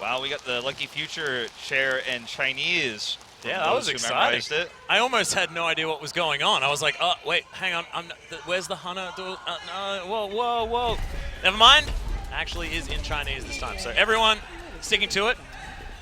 Wow, we got the Lucky Future chair in Chinese. Yeah, that was exciting. It. I almost had no idea what was going on. I was like, oh, wait, hang on. Where's the Hana? No, whoa. Never mind. Actually is in Chinese this time. So everyone sticking to it.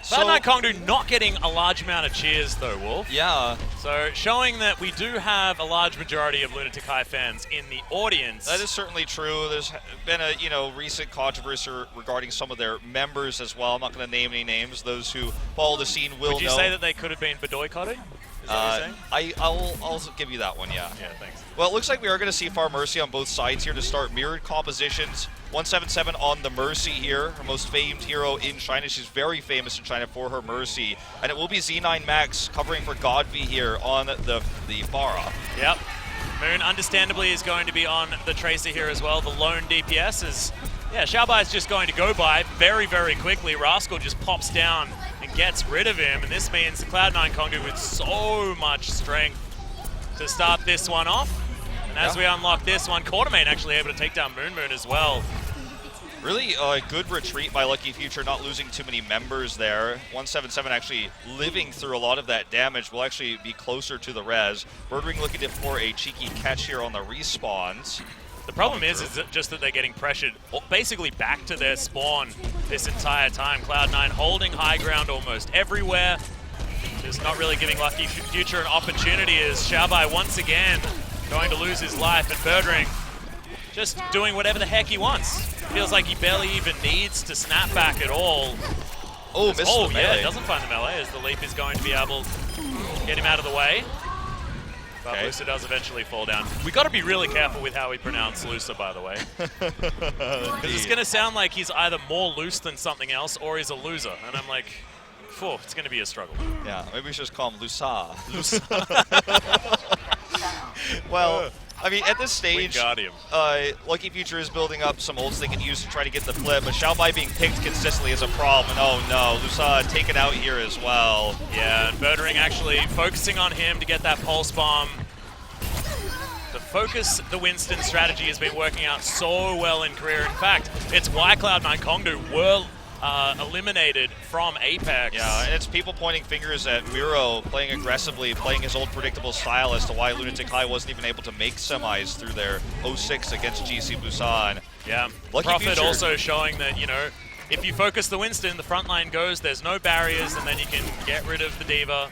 Cloud9 Kongdoo not getting a large amount of cheers though, Wolf. Yeah. So showing that we do have a large majority of Lunatic High fans in the audience. That is certainly true. There's been a recent controversy regarding some of their members as well. I'm not going to name any names. Those who follow the scene will know. Would you say that they could have been boycotted? Is that what you're saying? I'll give you that one, yeah. Yeah, thanks. Well, it looks like we are going to see Far Mercy on both sides here to start mirrored compositions. 177 on the Mercy here, her most famed hero in China. She's very famous in China for her Mercy. And it will be Z9 Max covering for Godv here on the Pharah. Yep. Moon, understandably, is going to be on the Tracer here as well. The lone DPS is... Yeah, Xiaobai is just going to go by very, very quickly. Rascal just pops down and gets rid of him. And this means Cloud9 Kongdoo with so much strength to start this one off. And as we unlock this one, Quartermain actually able to take down Moon as well. Really good retreat by Lucky Future, not losing too many members there. 177 actually living through a lot of that damage, will actually be closer to the res. Birdwing looking for a cheeky catch here on the respawns. The problem is just that they're getting pressured basically back to their spawn this entire time. Cloud9 holding high ground almost everywhere. Just not really giving Lucky Future an opportunity as Xiaobai once again going to lose his life, and Birdwing just doing whatever the heck he wants. Feels like he barely even needs to snap back at all. Oh, missed the melee. Yeah, doesn't find the melee as the leap is going to be able to get him out of the way. But Lusa does eventually fall down. We got to be really careful with how we pronounce Lusa, by the way. Because it's going to sound like he's either more loose than something else or he's a loser. And I'm like, phew, it's going to be a struggle. Yeah, maybe we should just call him Lusa. Well, I mean, at this stage, Lucky Future is building up some ults they can use to try to get the flip, but Xiaobai being picked consistently is a problem. And oh no, Lusa taken out here as well. Yeah, and Birdwing actually focusing on him to get that pulse bomb. The focus the Winston strategy has been working out so well in career. In fact, it's why Cloud9 Kongdoo were eliminated from Apex. Yeah, and it's people pointing fingers at Miro playing aggressively, playing his old predictable style as to why Lunatic High wasn't even able to make semis through their 0-6 against GC Busan. Yeah, Lucky Prophet Future also showing that, you know, if you focus the Winston, the front line goes, there's no barriers, and then you can get rid of the Diva.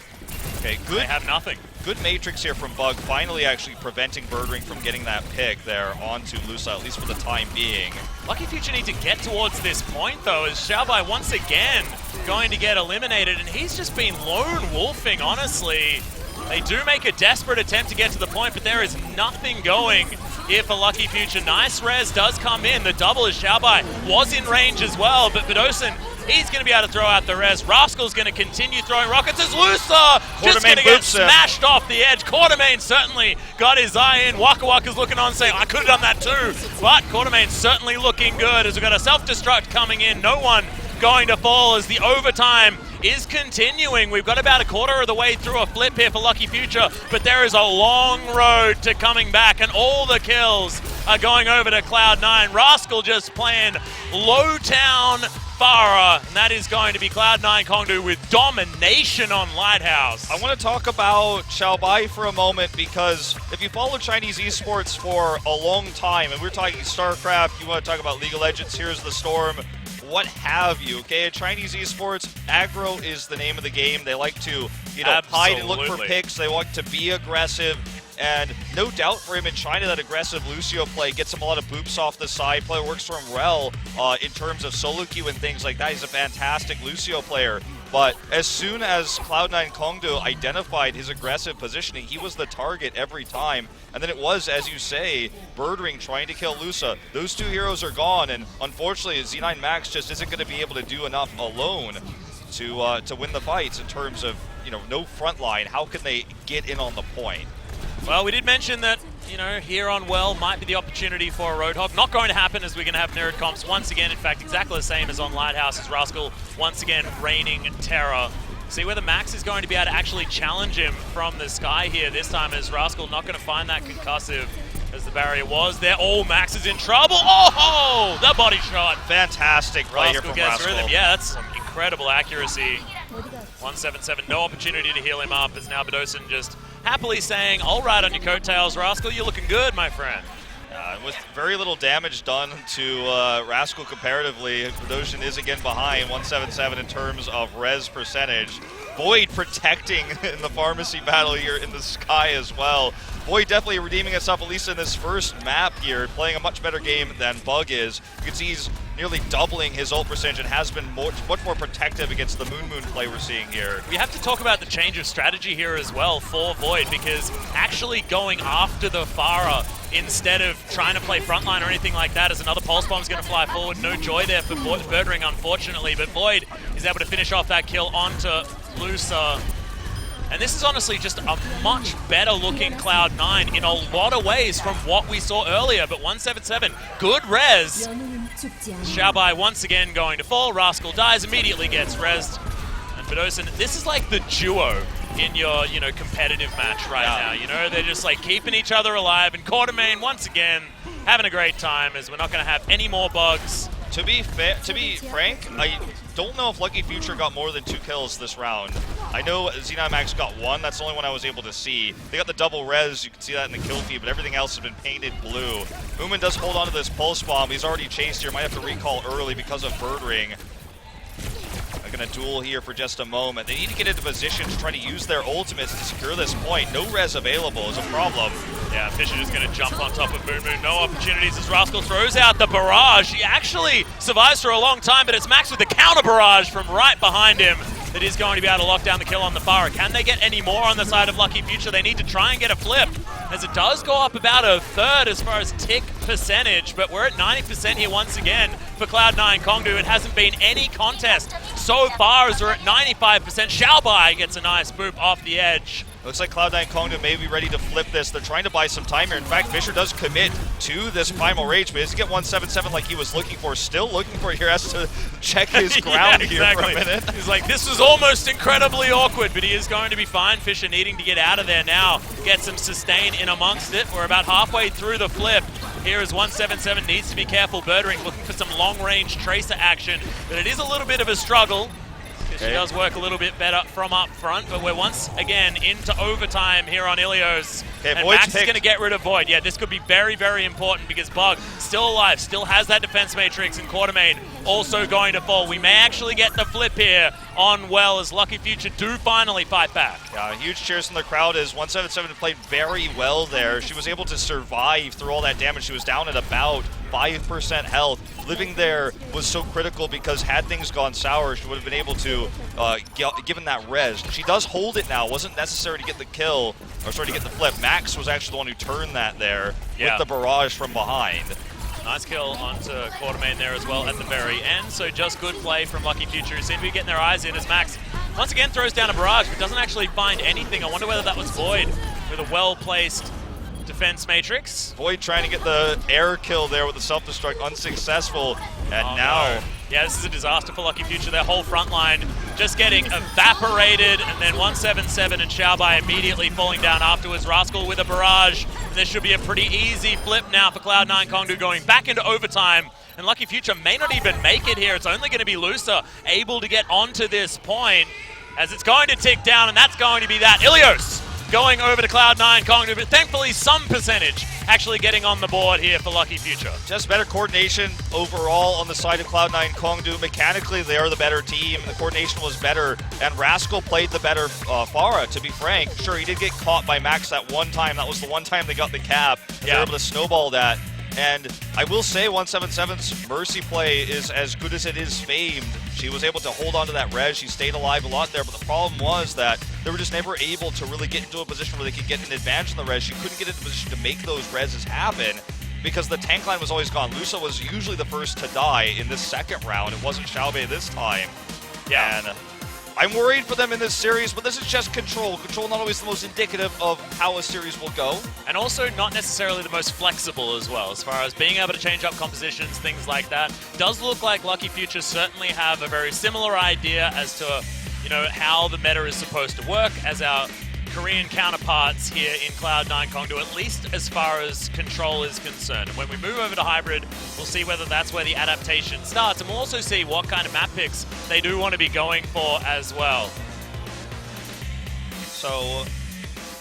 Okay, good. They have nothing. Good matrix here from Bug, finally actually preventing Birdwing from getting that pick there onto Lusa, at least for the time being. Lucky Future need to get towards this point, though, as Xiaobai once again going to get eliminated, and he's just been lone wolfing, honestly. They do make a desperate attempt to get to the point, but there is nothing going here for Lucky Future. Nice res does come in. The double as Xiaobai was in range as well, but Bedosen, he's going to be able to throw out the res. Rascal's going to continue throwing rockets as Lusa just going to get smashed off the edge. Quartermain certainly got his eye in. Waka Waka's looking on saying, I could have done that too. But Quartermain certainly looking good as we've got a self-destruct coming in. No one going to fall as the overtime is continuing. We've got about a quarter of the way through a flip here for Lucky Future, but there is a long road to coming back, and all the kills are going over to Cloud9. Rascal just playing low-town Pharah, and that is going to be Cloud9 Kongdoo with domination on Lighthouse. I want to talk about Xiaobai for a moment, because if you follow Chinese esports for a long time, and we're talking StarCraft, you want to talk about League of Legends, Here's the Storm, what have you, okay? At Chinese esports, aggro is the name of the game. They like to, you know, hide and look for picks. They want to be aggressive. And no doubt for him in China, that aggressive Lucio play gets him a lot of boops off the side. Play works for him well in terms of solo queue and things like that. He's a fantastic Lucio player. But as soon as Cloud9 Kongdoo identified his aggressive positioning, he was the target every time. And then it was, as you say, Birdwing trying to kill Lusa. Those two heroes are gone, and unfortunately, Z9 Max just isn't going to be able to do enough alone to win the fights in terms of, you know, no front line. How can they get in on the point? Well, we did mention that, you know, here on Well might be the opportunity for a Roadhog. Not going to happen, as we're going to have mirrored comps once again. In fact, exactly the same as on Lighthouse, as Rascal once again reigning terror. See whether Max is going to be able to actually challenge him from the sky here this time, as Rascal not going to find that concussive as the barrier was there. Oh, Max is in trouble. Oh, the body shot. Fantastic play here from Rascal. Yeah, that's some incredible accuracy. 177, no opportunity to heal him up, as now Bedosen just happily saying, all right on your coattails, Rascal, you're looking good, my friend. With very little damage done to Rascal comparatively, Bedosen is again behind 177 in terms of res percentage. Void protecting in the pharmacy battle here in the sky as well. Void definitely redeeming himself, at least in this first map here, playing a much better game than Bug is. You can see he's nearly doubling his ult percentage and has been much more protective against the Moon play we're seeing here. We have to talk about the change of strategy here as well for Void, because actually going after the Pharah instead of trying to play frontline or anything like that, as another pulse bomb is going to fly forward. No joy there for Birdring, unfortunately, but Void is able to finish off that kill onto Lusa. And this is honestly just a much better looking Cloud9 in a lot of ways from what we saw earlier, but 177, good res. Xiaobai once again going to fall. Rascal dies, immediately gets rezzed. And Bedosen, this is like the duo in your, competitive match right now. They're just like keeping each other alive. And Quartermain once again having a great time, as we're not going to have any more bugs. To be frank, I don't know if Lucky Future got more than 2 kills this round. I know Xenon Max got 1. That's the only one I was able to see. They got the double res. You can see that in the kill feed, but everything else has been painted blue. Moomin does hold on to this pulse bomb. He's already chased here. Might have to recall early because of Bird Ring. They're going to duel here for just a moment. They need to get into position to try to use their ultimates to secure this point. No res available is a problem. Yeah, Fisher is going to jump on top of Moon. No opportunities as Rascal throws out the barrage. He actually survives for a long time, but it's Max with the counter barrage from right behind him that is going to be able to lock down the kill on the Pharah. Can they get any more on the side of Lucky Future? They need to try and get a flip, as it does go up about a third as far as tick percentage, but we're at 90% here once again for Cloud9 Kongdoo. It hasn't been any contest so far, as we're at 95%. Xiaobai gets a nice boop off the edge. Looks like Cloud9 Kongdoo may be ready to flip this. They're trying to buy some time here. In fact, Fisher does commit to this Primal Rage, but he doesn't get 177 like he was looking for. Still looking for it here. Has to check his ground here for a minute. He's like, this was almost incredibly awkward, but he is going to be fine. Fisher needing to get out of there now. Get some sustain in amongst it. We're about halfway through the flip. Here is 177, needs to be careful. Birdring looking for some long-range tracer action, but it is a little bit of a struggle. She does work a little bit better from up front, but we're once again into overtime here on Ilios. Okay, and Max is going to get rid of Void. Yeah, this could be very, very important, because Bug still alive, still has that defense matrix, and Quartermain also going to fall. We may actually get the flip here on Well, as Lucky Future do finally fight back. Yeah, huge cheers from the crowd, as 177 played very well there. She was able to survive through all that damage. She was down at about 5% health. Living there was so critical, because had things gone sour, she would have been able to given that res. She does hold it now. Wasn't necessary to get the kill, or sorry, to get the flip. Max was actually the one who turned that there with the barrage from behind. Nice kill onto Quartermain there as well at the very end. So just good play from Lucky Future, who seem to be getting their eyes in, as Max once again throws down a barrage, but doesn't actually find anything. I wonder whether that was Void with a well-placed defense matrix. Void trying to get the air kill there with the self-destruct, unsuccessful, and now... No. Yeah, this is a disaster for Lucky Future. Their whole front line just getting evaporated, and then 177 and Xiaobai immediately falling down afterwards. Rascal with a barrage. And this should be a pretty easy flip now for Cloud9 Kongdoo, going back into overtime. And Lucky Future may not even make it here. It's only going to be Lusa able to get onto this point, as it's going to tick down, and that's going to be that. Ilios going over to Cloud9 Kongdoo, but thankfully some percentage actually getting on the board here for Lucky Future. Just better coordination overall on the side of Cloud9 Kongdoo. Mechanically, they are the better team. The coordination was better, and Rascal played the better Pharah, to be frank. Sure, he did get caught by Max that one time. That was the one time they got the cap. They were able to snowball that. And I will say 177's Mercy play is as good as it is famed. She was able to hold on to that res. She stayed alive a lot there, but the problem was that they were just never able to really get into a position where they could get an advantage on the res. She couldn't get into a position to make those reses happen, because the tank line was always gone. Lusa was usually the first to die in this second round. It wasn't Xiaobai this time. Yeah. And I'm worried for them in this series, but this is just Control. Control not always the most indicative of how a series will go. And also not necessarily the most flexible as well, as far as being able to change up compositions, things like that. Does look like Lucky Future certainly have a very similar idea as to, how the meta is supposed to work, as our Korean counterparts here in Cloud9 Kongdoo, at least as far as control is concerned. And when we move over to hybrid, we'll see whether that's where the adaptation starts, and we'll also see what kind of map picks they do want to be going for as well. So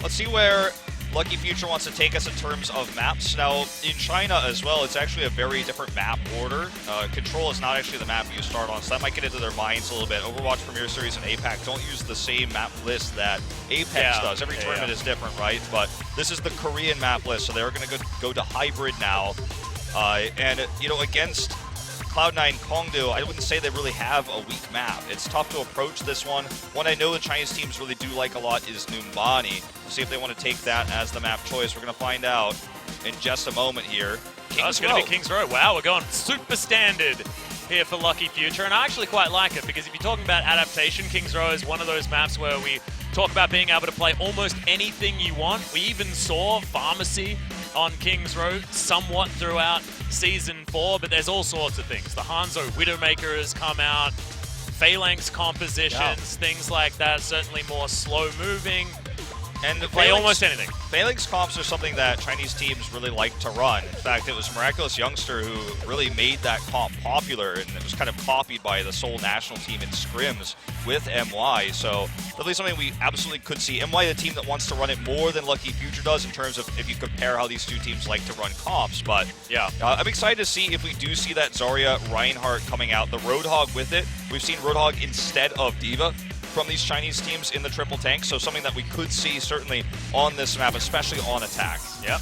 let's see where Lucky Future wants to take us in terms of maps. Now, in China as well, it's actually a very different map order. Control is not actually the map you start on, so that might get into their minds a little bit. Overwatch Premier Series and APAC don't use the same map list that Apex does. Every tournament is different, right? But this is the Korean map list, so they're going to go to hybrid now. And, you know, against Cloud9 Kongdoo, I wouldn't say they really have a weak map. It's tough to approach this one. One I know the Chinese teams really do like a lot is Numbani. We'll see if they want to take that as the map choice. We're going to find out in just a moment here. It's going to be King's Row. Wow, we're going super standard here for Lucky Future, and I actually quite like it because if you're talking about adaptation, King's Row is one of those maps where we talk about being able to play almost anything you want. We even saw Pharmacy on King's Row somewhat throughout Season 4, but there's all sorts of things. The Hanzo Widowmaker has come out, Phalanx compositions, things like that, certainly more slow-moving. And play almost anything. Phalanx comps are something that Chinese teams really like to run. In fact, it was Miraculous Youngster who really made that comp popular, and it was kind of copied by the Seoul national team in scrims with MY. So definitely something we absolutely could see. MY, the team that wants to run it more than Lucky Future does in terms of if you compare how these two teams like to run comps. But yeah, I'm excited to see if we do see that Zarya Reinhardt coming out. The Roadhog with it. We've seen Roadhog instead of D.Va from these Chinese teams in the triple tank, so something that we could see certainly on this map, especially on attack. Yep.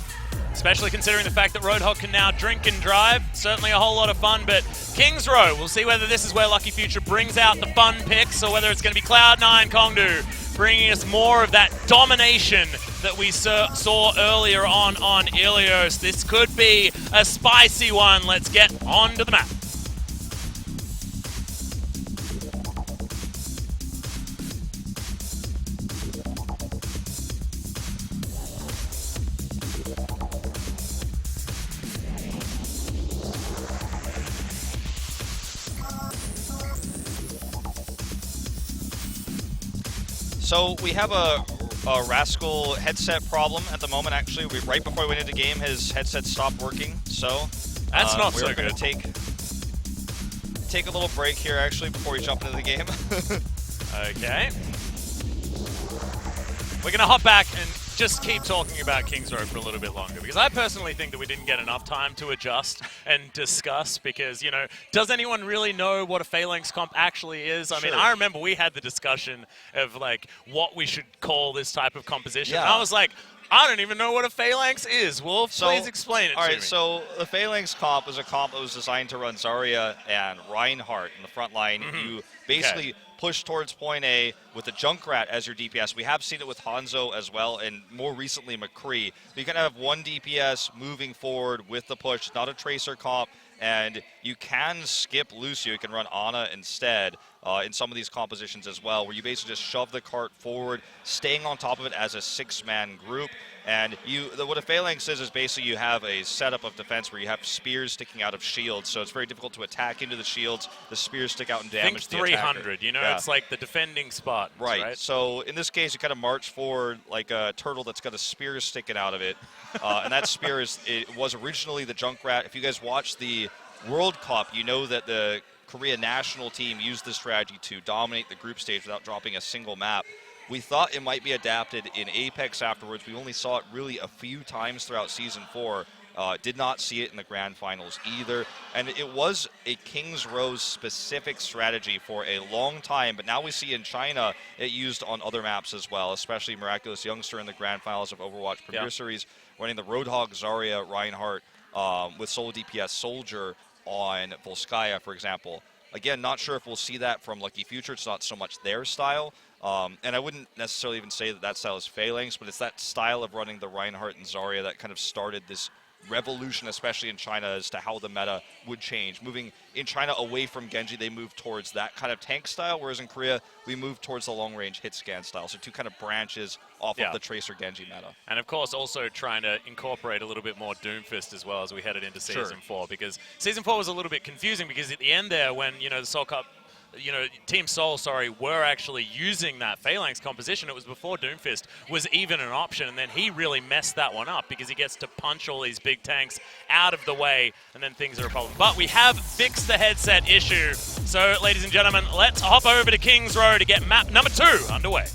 Especially considering the fact that Roadhog can now drink and drive. Certainly a whole lot of fun, but King's Row, we'll see whether this is where Lucky Future brings out the fun picks or whether it's going to be Cloud9 Kongdoo bringing us more of that domination that we saw earlier on Ilios. This could be a spicy one. Let's get onto the map. So we have a Rascal headset problem at the moment. Actually, right before we went into game, his headset stopped working. So that's not so we're good. Going to take a little break here, actually, before we jump into the game. Okay. We're going to hop back and just keep talking about King's Row for a little bit longer, because I personally think that we didn't get enough time to adjust and discuss, because, you know, does anyone really know what a Phalanx comp actually is? I mean, I remember we had the discussion of, like, what we should call this type of composition. And I was like, I don't even know what a Phalanx is. Wolf, please explain it to me. All right, so the Phalanx comp is a comp that was designed to run Zarya and Reinhardt in the front line. You basically push towards point A with the Junkrat as your DPS. We have seen it with Hanzo as well, and more recently McCree. But you kind of have one DPS moving forward with the push. It's not a Tracer comp, and you can skip Lucio. You can run Ana instead in some of these compositions as well, where you basically just shove the cart forward, staying on top of it as a six-man group. And what a Phalanx is basically you have a setup of defense where you have spears sticking out of shields, so it's very difficult to attack into the shields. The spears stick out and damage the attacker. 300, you know, it's like the defending spot. Right. So in this case, you kind of march forward like a turtle that's got a spear sticking out of it. And that spear was originally the Junkrat. If you guys watch the World Cup, you know that the Korea national team used this strategy to dominate the group stage without dropping a single map. We thought it might be adapted in Apex afterwards. We only saw it really a few times throughout Season 4. Did not see it in the Grand Finals either. And it was a King's Row specific strategy for a long time, but now we see in China it used on other maps as well, especially Miraculous Youngster in the Grand Finals of Overwatch Premier Series, running the Roadhog Zarya Reinhardt with solo DPS Soldier on Volskaya, for example. Again, not sure if we'll see that from Lucky Future. It's not so much their style. And I wouldn't necessarily even say that style is Phalanx, but it's that style of running the Reinhardt and Zarya that kind of started this revolution, especially in China, as to how the meta would change. Moving in China away from Genji, they moved towards that kind of tank style, whereas in Korea, we moved towards the long-range hit scan style. So two kind of branches off of the Tracer Genji meta. And of course, also trying to incorporate a little bit more Doomfist as well as we headed into Season 4, because Season 4 was a little bit confusing, because at the end there, when, you know, the Seoul Cup Team Seoul, were actually using that Phalanx composition. It was before Doomfist was even an option, and then he really messed that one up because he gets to punch all these big tanks out of the way, and then things are a problem. But we have fixed the headset issue. So, ladies and gentlemen, let's hop over to Kings Row to get map number 2 underway.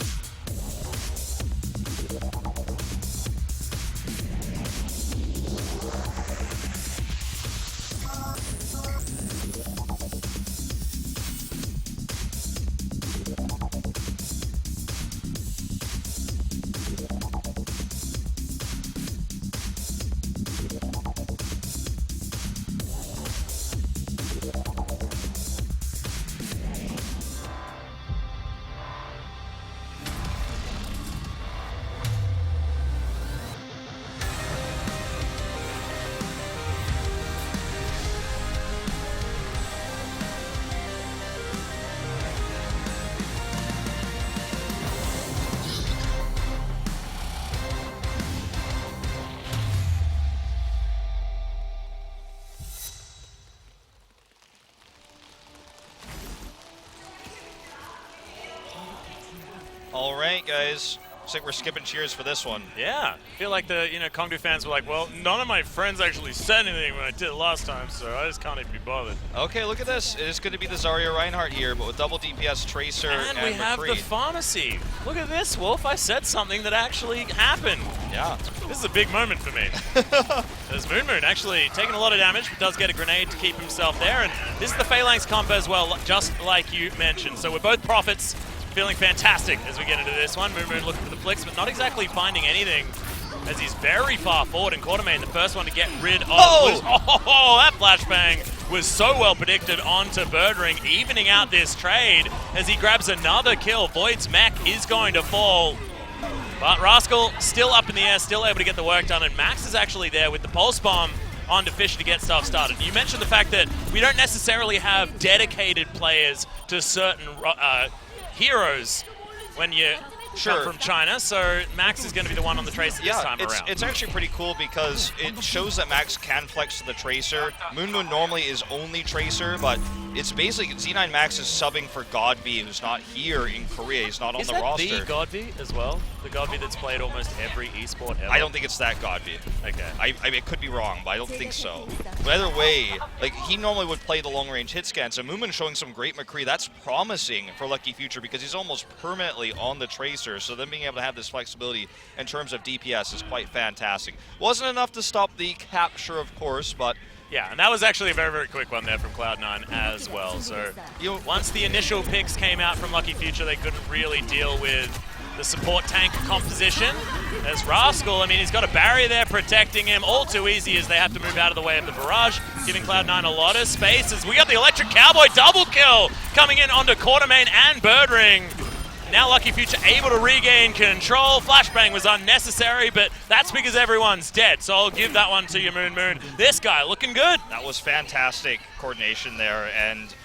All right, guys. Looks like we're skipping cheers for this one. Yeah, I feel like the Kongdoo fans were like, well, none of my friends actually said anything when I did it last time, so I just can't even be bothered. Okay, look at this. It is going to be the Zarya Reinhardt here, but with double DPS, Tracer, and we have McCree. the pharmacy. Look at this, Wolf. I said something that actually happened. Yeah. This is a big moment for me. There's Moon actually taking a lot of damage, but does get a grenade to keep himself there. And this is the Phalanx comp as well, just like you mentioned. So we're both prophets. Feeling fantastic as we get into this one. Moon looking for the flicks, but not exactly finding anything as he's very far forward. And Quartermain, the first one to get rid of... Oh, that flashbang was so well predicted onto Birdring, evening out this trade as he grabs another kill. Void's mech is going to fall. But Rascal still up in the air, still able to get the work done. And Max is actually there with the Pulse Bomb onto Fisher to get stuff started. You mentioned the fact that we don't necessarily have dedicated players to certain... heroes when you come from China, so Max is going to be the one on the Tracer this time around. It's actually pretty cool because it shows that Max can flex to the Tracer. Moon normally is only Tracer, but it's basically Z9 Max is subbing for Godby, who's not here in Korea. He's not on the roster. Is that the Godby as well? The Godby that's played almost every esport ever? I don't think it's that Godby. Okay. I mean, it could be wrong, but I don't think so. But either way, like, he normally would play the long-range hit scan, so Moonman showing some great McCree. That's promising for Lucky Future because he's almost permanently on the Tracer, so then being able to have this flexibility in terms of DPS is quite fantastic. Wasn't enough to stop the capture, of course, but... Yeah, and that was actually a very, very quick one there from Cloud9 as well. So once the initial picks came out from Lucky Future, they couldn't really deal with the support tank composition. As Rascal, I mean, he's got a barrier there protecting him all too easy as they have to move out of the way of the barrage, giving Cloud9 a lot of space as we got the Electric Cowboy double kill coming in onto Quartermain and Birdring. Now Lucky Future able to regain control. Flashbang was unnecessary, but that's because everyone's dead. So I'll give that one to you, Moon. This guy looking good. That was fantastic coordination there, and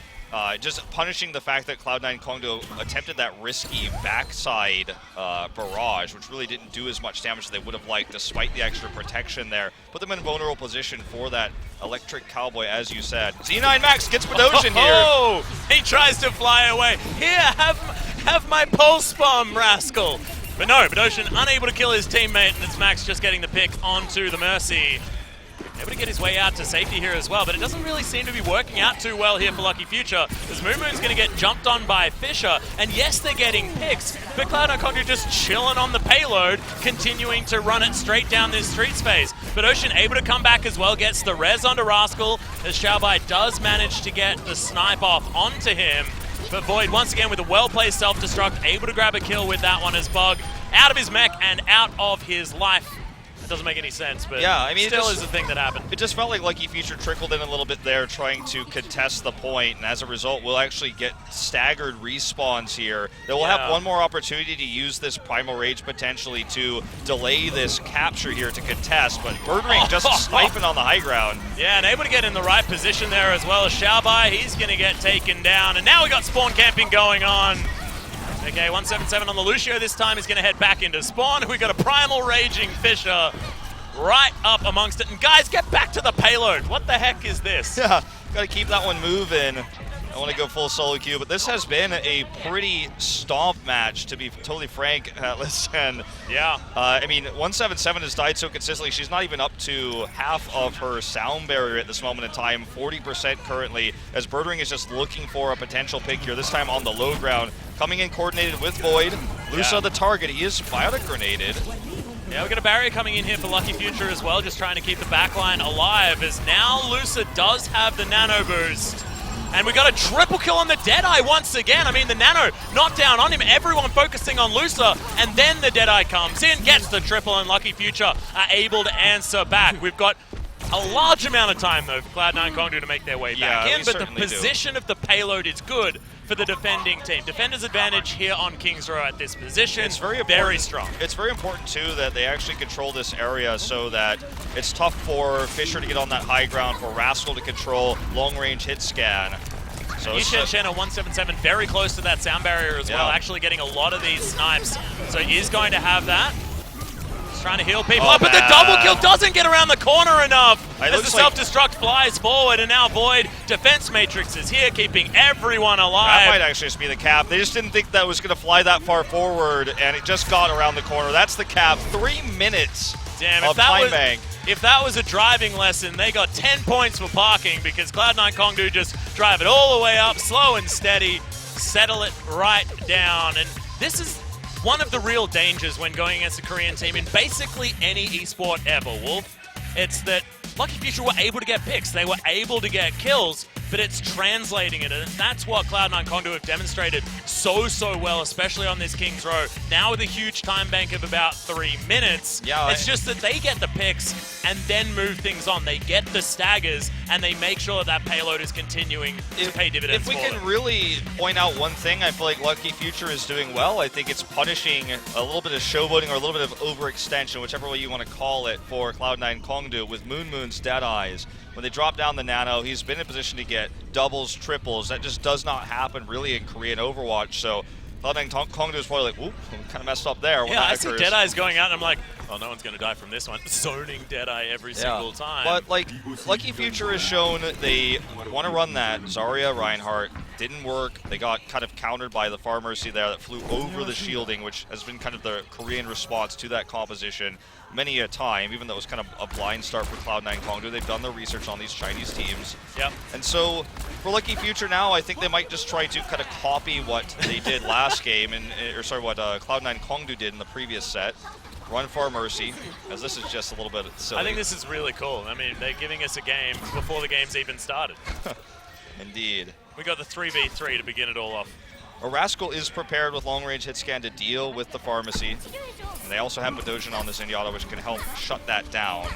just punishing the fact that Cloud9 Kongdoo attempted that risky backside barrage, which really didn't do as much damage as they would have liked, despite the extra protection there. Put them in a vulnerable position for that Electric Cowboy, as you said. Z9 Max gets Bedosian here. Oh, he tries to fly away. Here, have my Pulse Bomb, Rascal. But no, Bedosian unable to kill his teammate, and it's Max just getting the pick onto the Mercy. Able to get his way out to safety here as well, but it doesn't really seem to be working out too well here for Lucky Future, as Moon's going to get jumped on by Fisher, and yes, they're getting picks, but Cloud9 Kongdoo just chilling on the payload, continuing to run it straight down this street space. But Ocean able to come back as well, gets the res onto Rascal, as Xiaobai does manage to get the snipe off onto him. But Void, once again, with a well-placed self-destruct, able to grab a kill with that one as Bug out of his mech and out of his life. It doesn't make any sense, but yeah, I mean, still is the thing that happened. It just felt like Lucky Future trickled in a little bit there, trying to contest the point, and as a result, we'll actually get staggered respawns here. They will have one more opportunity to use this Primal Rage potentially to delay this capture here to contest, but Birdring just sniping on the high ground. Yeah, and able to get in the right position there as well as Xiaobai. He's going to get taken down, and now we got spawn camping going on. Okay, 177 on the Lucio this time. He's going to head back into spawn. We've got a Primal Raging Fisher right up amongst it. And guys, get back to the payload. What the heck is this? Yeah, got to keep that one moving. want to go full solo queue, but this has been a pretty stomp match, to be totally frank. Listen, yeah. I mean, 177 has died so consistently. She's not even up to half of her sound barrier at this moment in time, 40% currently, as Birdring is just looking for a potential pick here, this time on the low ground. Coming in coordinated with Void. Lusa the target. He is biotic grenaded. Yeah, we've got a barrier coming in here for Lucky Future as well, just trying to keep the backline alive, as now Lusa does have the nano boost. And we got a triple kill on the Deadeye once again. I mean, the nano knocked down on him, everyone focusing on Lusa, and then the Deadeye comes in, gets the triple, and Lucky Future are able to answer back. We've got a large amount of time, though, for Cloud9 Kongdoo to make their way back in, but the position of the payload is good for the defending team. Defender's advantage here on King's Row at this position. It's very strong. It's very important, too, that they actually control this area so that it's tough for Fisher to get on that high ground, for Rascal to control long-range hit scan. So Yushen Shen 177 very close to that sound barrier as well, actually getting a lot of these snipes. So he is going to have that. Trying to heal people up, but the double kill doesn't get around the corner enough as the self-destruct flies forward, and now Void Defense Matrix is here, keeping everyone alive. That might actually just be the cap. They just didn't think that was going to fly that far forward, and it just got around the corner. That's the cap. 3 minutes of time bank. If that was a driving lesson, they got 10 points for parking, because Cloud9 Kongdoo just drive it all the way up, slow and steady, settle it right down. And this is one of the real dangers when going against a Korean team in basically any esport ever, Wolf. It's that Lucky Future were able to get picks, they were able to get kills, but it's translating it, and that's what Cloud9 Kongdoo have demonstrated so well, especially on this King's Row. Now with a huge time bank of about 3 minutes, it's just that they get the picks and then move things on. They get the staggers, and they make sure that payload is continuing to pay dividends. If we can really point out one thing I feel like Lucky Future is doing well, I think it's punishing a little bit of showboating or a little bit of overextension, whichever way you want to call it, for Cloud9 Kongdoo with Moon's Deadeyes. When they drop down the nano, he's been in position to get doubles, triples. That just does not happen really in Korean Overwatch. So Cloud9 Kongdoo is probably like, ooh, kind of messed up there. Yeah, I see Deadeye's going out, and I'm like, oh, no one's going to die from this one. Zoning Deadeye every single time. But, like, Lucky Future has shown they want to run that. Zarya, Reinhardt, didn't work. They got kind of countered by the Far Mercy there that flew over the shielding, which has been kind of the Korean response to that composition many a time, even though it was kind of a blind start for Cloud9 Kongdoo. They've done their research on these Chinese teams. Yep. And so for Lucky Future now, I think they might just try to kind of copy what they did last game, what Cloud9 Kongdoo did in the previous set. Run Far Mercy, as this is just a little bit silly. I think this is really cool. I mean, they're giving us a game before the game's even started. Indeed. We got the 3v3 to begin it all off. Rascal is prepared with long-range hit scan to deal with the Pharmacy. And they also have Bedosian on this Zenyatta, which can help shut that down.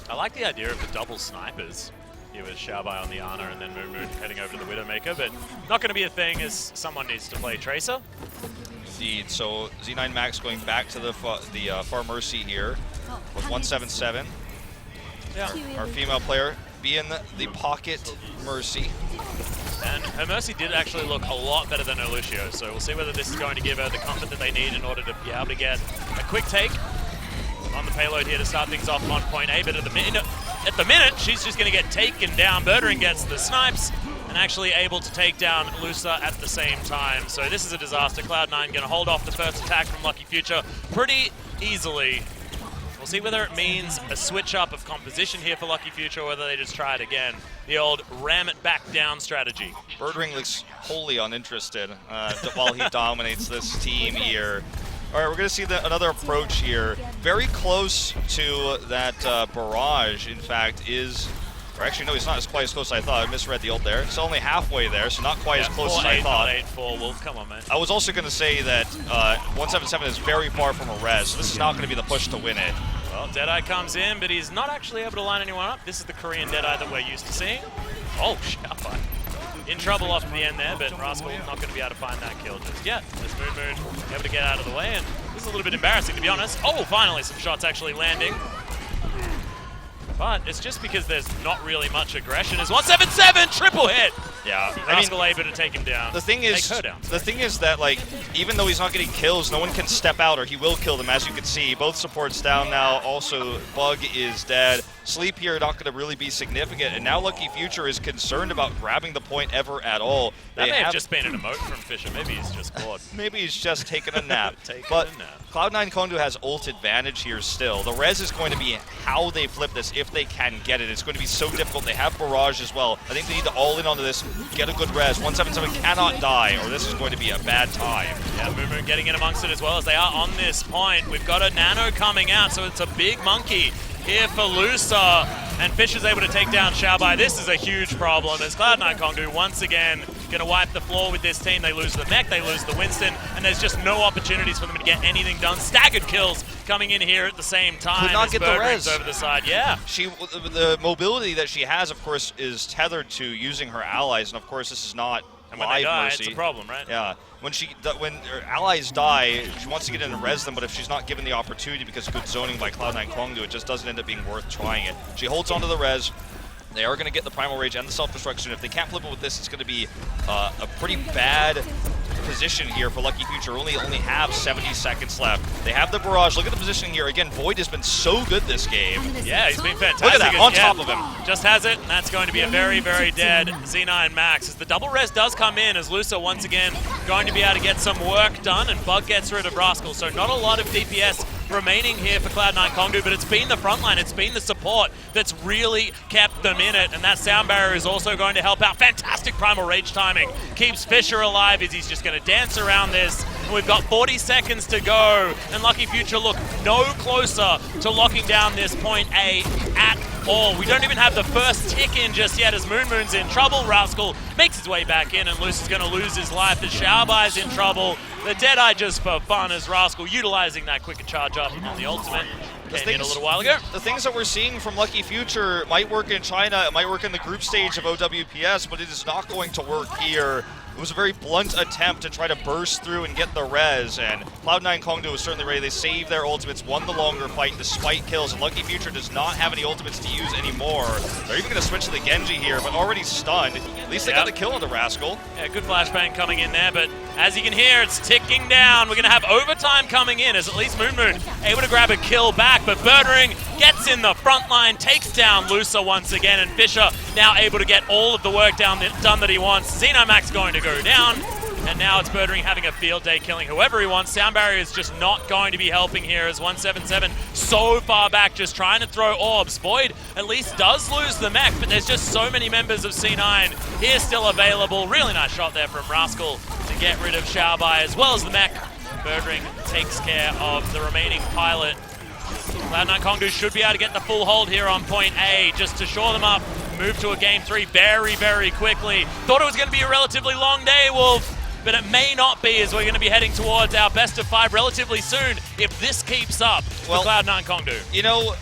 I like the idea of the double snipers. Here with Xiaobai on the Ana and then Moon heading over to the Widowmaker, but not going to be a thing as someone needs to play Tracer. Indeed. So Z9 Max going back to the Far Mercy here with 177. Yeah. Our female player being the pocket Mercy. And her Mercy did actually look a lot better than her Lucio, so we'll see whether this is going to give her the comfort that they need in order to be able to get a quick take on the payload here to start things off on point A. But at the minute, she's just going to get taken down. Birdring gets the snipes and actually able to take down Lusa at the same time. So this is a disaster. Cloud9 going to hold off the first attack from Lucky Future pretty easily. We'll see whether it means a switch up of composition here for Lucky Future or whether they just try it again. The old ram it back down strategy. Birdring looks wholly uninterested while he dominates this team here. All right, we're going to see another approach here. Very close to that barrage, in fact, is... Or actually, no, he's not quite as close as I thought. I misread the ult there. It's only halfway there, so not quite as close as I thought. 4-8-4, Wolf, come on, man. I was also going to say that 177 is very far from a res, so this is not going to be the push to win it. Well, Deadeye comes in, but he's not actually able to line anyone up. This is the Korean Deadeye that we're used to seeing. Oh, Xiaobai. In trouble off to the end there, but Rascal not going to be able to find that kill just yet. This Moon able to get out of the way, and this is a little bit embarrassing, to be honest. Oh, finally, some shots actually landing. But it's just because there's not really much aggression. As 177 triple hit Yeah, Rascal able to take him down. The thing is, take her down. the thing is that like even though he's not getting kills, no one can step out or he will kill them. As you can see, both supports down now. Also, Bug is dead. Sleep here not going to really be significant, and now Lucky Future is concerned about grabbing the point ever at all. That may have just been an emote from Fisher. Maybe he's just bored. Maybe he's just taking a nap. But Cloud9 Kongdoo has ult advantage here still. The res is going to be how they flip this if they can get it. It's going to be so difficult. They have Barrage as well. I think they need to all in onto this, get a good res. 177 cannot die, or this is going to be a bad time. Yeah, Moo getting in amongst it as well as they are on this point. We've got a Nano coming out, so it's a big monkey here for Lusa, and Fisher's able to take down Xiaobai. This is a huge problem as Cloud9 Kongdoo once again going to wipe the floor with this team. They lose the mech, they lose the Winston, and there's just no opportunities for them to get anything done. Staggered kills coming in here at the same time. Could not get the res over the side. Yeah. The mobility that she has, of course, is tethered to using her allies, and of course this is not and when they die, Mercy. It's a problem, right? Yeah. When her allies die, she wants to get in and res them, but if she's not given the opportunity because of good zoning by Cloud9 Kongdoo, it just doesn't end up being worth trying it. She holds onto the res. They are going to get the Primal Rage and the Self-Destruction. If they can't flip it with this, it's going to be a pretty bad position here for Lucky Future. Only have 70 seconds left. They have the Barrage. Look at the positioning here. Again, Void has been so good this game. Yeah, he's been fantastic. Look at that, on top of him. Just has it, and that's going to be a very, very dead Z9 Max. As the double res does come in, as Lusa once again going to be able to get some work done, and Bug gets rid of Rascal. So not a lot of DPS remaining here for Cloud9 Kongdoo, but it's been the front line, it's been the support that's really kept them in it, and that sound barrier is also going to help out. Fantastic Primal Rage timing. Keeps Fisher alive as he's just going to dance around this. And we've got 40 seconds to go, and Lucky Future look no closer to locking down this point A at all. We don't even have the first tick in just yet as Moon's in trouble. Rascal makes his way back in, and Luce is going to lose his life as Xiaobai's in trouble. The Deadeye just for fun as Rascal utilizing that quicker charge up on the ultimate. Came in a little while ago. The things that we're seeing from Lucky Future might work in China, it might work in the group stage of OWPS, but it is not going to work here. It was a very blunt attempt to try to burst through and get the res, and Cloud9 Kongdoo was certainly ready. They saved their ultimates, won the longer fight despite kills, and Lucky Future does not have any ultimates to use anymore. They're even going to switch to the Genji here, but already stunned. At least they got the kill on the Rascal. Yeah, good flashbang coming in there, but as you can hear, it's ticking down. We're going to have overtime coming in as at least Moon able to grab a kill back, but Birdring gets in the front line, takes down Lusa once again, and Fisher now able to get all of the work done that he wants. Xenomax going to go down, and now it's Birdring having a field day killing whoever he wants. Sound barrier is just not going to be helping here as 177 so far back just trying to throw orbs. Void at least does lose the mech, but there's just so many members of C9 here still available. Really nice shot there from Rascal to get rid of Xiaobai as well as the mech. Birdring takes care of the remaining pilot. Cloud9 Kongdoo should be able to get the full hold here on point A just to shore them up. Move to a game 3 very, very quickly. Thought it was going to be a relatively long day, Wolf, but it may not be as we're going to be heading towards our best of 5 relatively soon if this keeps up for Cloud9 Kongdoo. You know,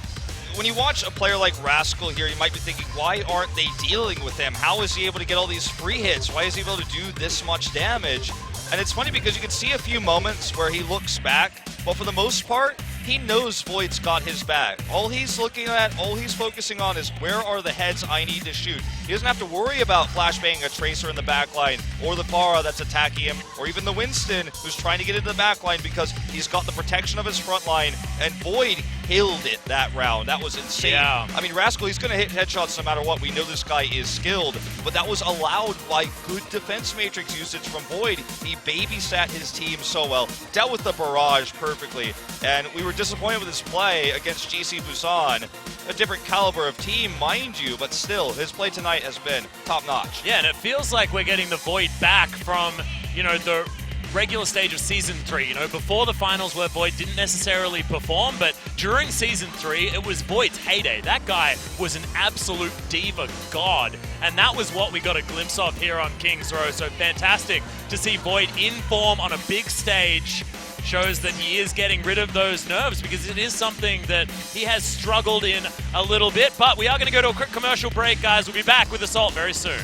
when you watch a player like Rascal here, you might be thinking, why aren't they dealing with him? How is he able to get all these free hits? Why is he able to do this much damage? And it's funny because you can see a few moments where he looks back, but for the most part, he knows Void's got his back. All he's looking at, all he's focusing on is where are the heads I need to shoot. He doesn't have to worry about flashbanging a Tracer in the backline, or the Pharah that's attacking him, or even the Winston who's trying to get into the backline because he's got the protection of his front line, and Void killed it that round. That was insane. Yeah. I mean, Rascal, he's going to hit headshots no matter what. We know this guy is skilled, but that was allowed by good defense matrix usage from Void. He babysat his team so well, dealt with the barrage perfectly, and we were disappointed with his play against GC Busan. A different caliber of team, mind you, but still, his play tonight has been top-notch. Yeah, and it feels like we're getting the Void back from, you know, the regular stage of Season 3. You know, before the finals where Void didn't necessarily perform, but during Season 3, it was Void's heyday. That guy was an absolute diva god, and that was what we got a glimpse of here on King's Row. So fantastic to see Void in form on a big stage. Shows that he is getting rid of those nerves because it is something that he has struggled in a little bit. But we are going to go to a quick commercial break, guys. We'll be back with Assault very soon.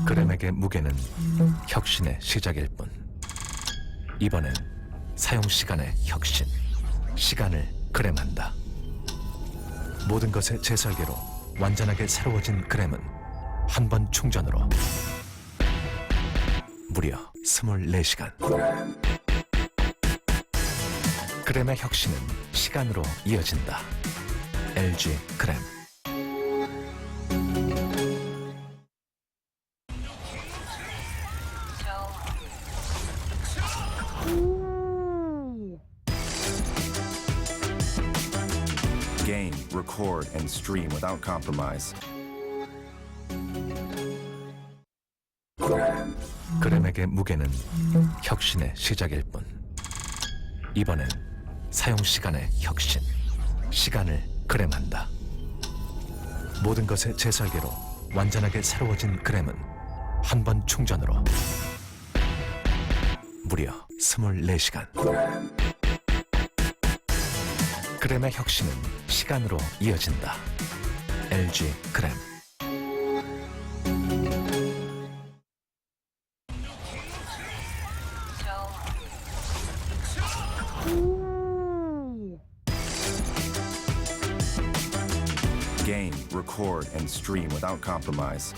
그램에게 무게는 혁신의 시작일 뿐. 이번엔 사용 시간의 혁신. 시간을 그램한다. 모든 것의 재설계로 완전하게 새로워진 그램은 한 번 충전으로 무려 24시간. 그램의 혁신은 시간으로 이어진다. LG 그램. Game, record, and stream without compromise. 그램에게 무게는 혁신의 시작일 뿐. 이번엔 사용 시간의 혁신. 시간을 그램한다. 모든 것의 재설계로 완전하게 새로워진 그램은 한 번 충전으로 무려 24시간. 그램의 혁신은 시간으로 이어진다. LG 그램. Game, record, and stream without compromise.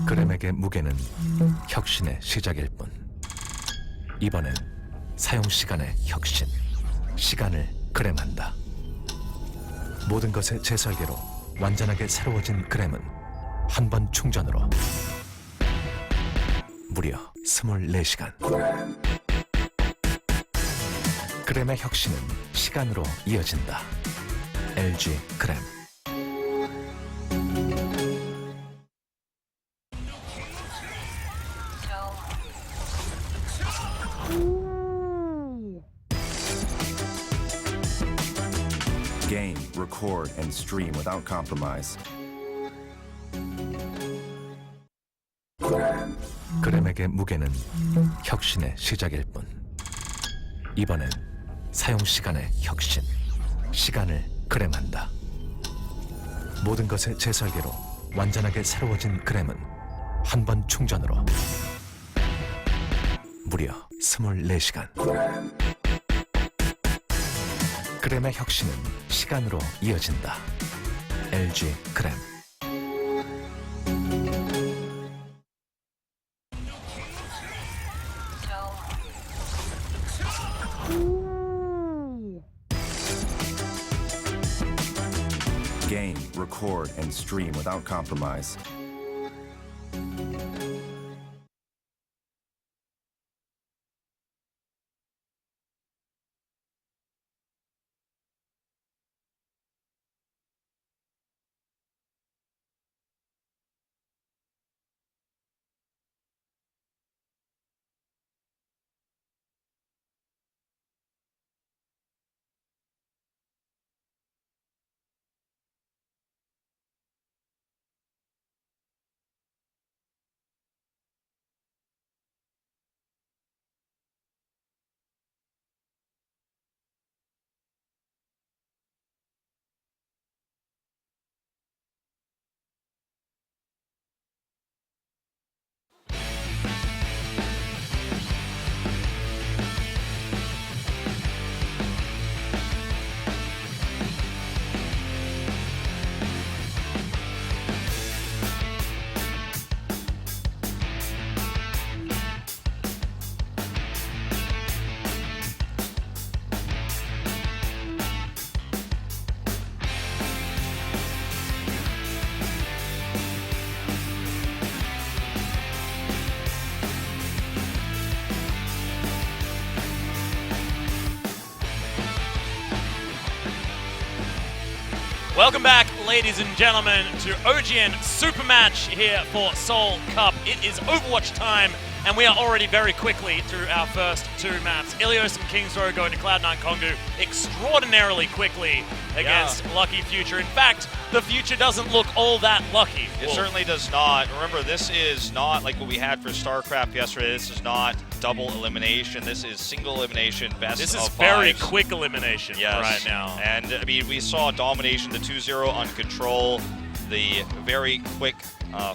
그램에게 무게는 혁신의 시작일 뿐. 이번엔 사용 시간의 혁신. 시간을 그램한다. 모든 것의 재설계로 완전하게 새로워진 그램은 한 번 충전으로 무려 24시간. 그램의 혁신은 시간으로 이어진다. LG 그램. Game, record, and stream without compromise. 그램에게 무게는 혁신의 시작일 뿐. 이번엔 사용 시간의 혁신. 시간을 그램한다. 모든 것의 재설계로 완전하게 새로워진 그램은 한 번 충전으로 무려 24시간. 그램의 혁신은 시간으로 이어진다. LG 그램. Game, record, and stream without compromise. Welcome back, ladies and gentlemen, to OGN SuperMatch here for Seoul Cup. It is Overwatch time And we are already very quickly through our first 2 maps. Ilios and Kongdoo going to Cloud9 Kongdoo extraordinarily quickly against Lucky Future. In fact, the Future doesn't look all that lucky. It certainly does not. Remember, this is not like what we had for StarCraft yesterday. This is not double elimination. This is single elimination, best This of is 5. very quick elimination right now. And, I mean, we saw domination, the 2-0 on Control, the very quick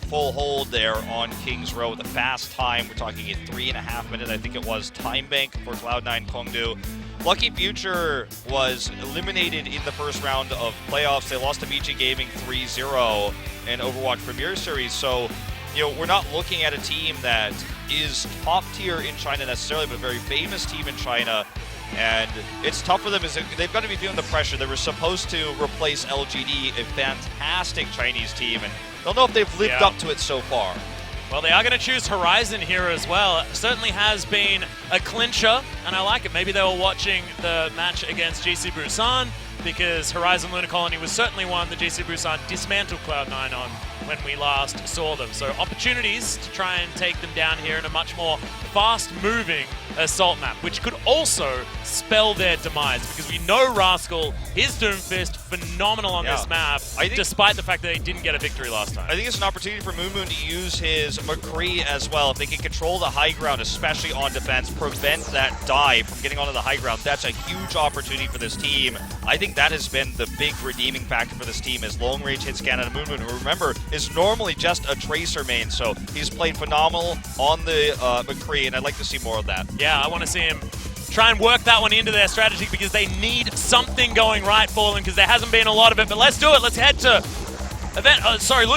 full hold there on King's Row with a fast time. We're talking a 3.5 minute, I think it was, time bank for Cloud9 Kongdoo. Lucky Future was eliminated in the first round of playoffs. They lost to BG Gaming 3-0 in Overwatch Premier Series. So, you know, we're not looking at a team that is top tier in China necessarily, but a very famous team in China. And it's tough for them. They've got to be feeling the pressure. They were supposed to replace LGD, a fantastic Chinese team, and don't know if they've lived up to it so far. Well, they are going to choose Horizon here as well. It certainly has been a clincher, and I like it. Maybe they were watching the match against GC Busan, because Horizon Lunar Colony was certainly one that GC Busan dismantled Cloud9 on when we last saw them. So opportunities to try and take them down here in a much more fast-moving assault map, which could also spell their demise, because we know Rascal, his Doomfist, phenomenal on this map, despite the fact that they didn't get a victory last time. I think it's an opportunity for Moon Moon to use his McCree as well. If they can control the high ground, especially on defense, prevent that dive from getting onto the high ground, that's a huge opportunity for this team. I think that has been the big redeeming factor for this team, is long range hits Canada. Moon Moon, who, remember, is normally just a Tracer main, so he's played phenomenal on the McCree, and I'd like to see more of that. Yeah, I want to see him try and work that one into their strategy, because they need something going right for them, because there hasn't been a lot of it. But let's do it. Let's head to event.